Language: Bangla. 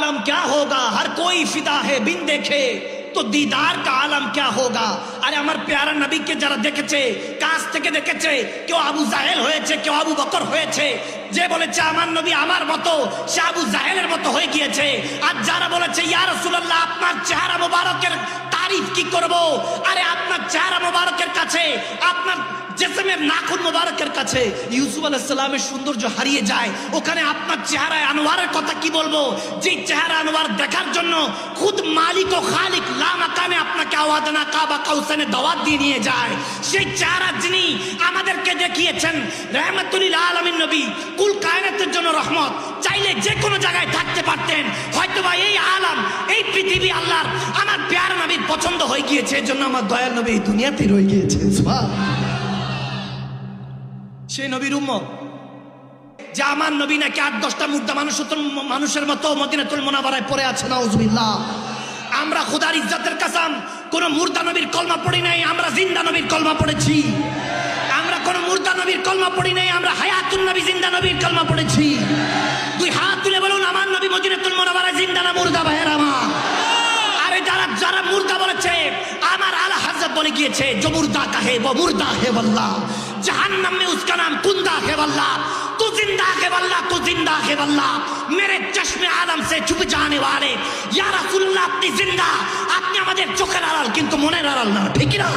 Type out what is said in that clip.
आलम क्या होगा, हर कोई फिदा है बिन देखे तो दीदार का आलम क्या होगा। আরে আমার প্যারা নবীকে যারা দেখেছে, কাছ থেকে দেখেছে, কেউ আবু জাহেল হয়েছে, কেউ আবু বকর হয়েছে, যে বলেছে আমার নবী আমার মতো সে আবু জাহেলের মতো হয়ে গিয়েছে। আর যারা বলেছে ইয়া রাসূলুল্লাহ আপনার চেহারা মোবারকের তারিফ কি করব, আরে আপনার চেহারা মোবারকের কাছে, আপনার জিসমের নাখুন মোবারকের কাছে ইউসুফ আলাইহিস সালামের সৌন্দর্য হারিয়ে যায়। ওখানে আপনার চেহারায় আনোয়ারের কথা কি বলবো, যে চেহারা আনোয়ার দেখার জন্য খুদ মালিক ও খালিক লা মাকানে আপনাকে আওয়াদনা কাবা কাউসানে দাওয়াত দিয়ে নিয়ে যায়। সেই চেহারা যিনি আমাদেরকে দেখিয়েছেন, রাহমাতুল লিল আলামিন নবী, কুল কায়নাতের জন্য রহমত, চাইলে যে কোনো জায়গায় থাকতে পারতেন। হয়তোবা এই আলাম, এই পৃথিবী আল্লাহর আমার প্যারা নবীর পছন্দ হয়ে গিয়েছে, এজন্য আমার দয়াল নবী এই দুনিয়াতে রয়ে গিয়েছে। সুবহানাল্লাহ। সেই নবীর উম্মত যে আমার নবী নাকি ৮-১০টা মুর্দা মানুষের মতো মদিনাতুল মুনাওয়ারায় পড়ে আছে, নাউজুবিল্লাহ। আমরা খোদার ইজ্জতের কসম কোন মুর্দা নবীর কলমা পড়ি নাই, আমরা জিন্দা নবীর কলমা পড়েছি। আমরা কোন মুর্দা নবীর কলমা পড়ি নাই, আমরা হায়াতুন নবী জিন্দা নবীর কলমা পড়েছি। দুই হাত তুলে বলুন আমার নবী মদিনাতুল মুনাওয়ারায় জিন্দা না মুর্দা? ভাইয়েরা আমার, আরে যারা মুর্দা বলেছে, আমার আলা হযরত বলে গিয়েছে जो मुर्दा का है वो मुर्दा है वल्लाह, जहन्नम में उसका नाम कुंदा है वल्लाह, तू जिंदा है वल्लाह, तू जिंदा है वल्लाह, मेरे चश्मे आलम से छुप जाने वाले या रसूलुल्लाह আপনি জিন্দা, আপনি আমাদের চোখের আড়াল কিন্তু মনের আড়াল না, ঠিক না?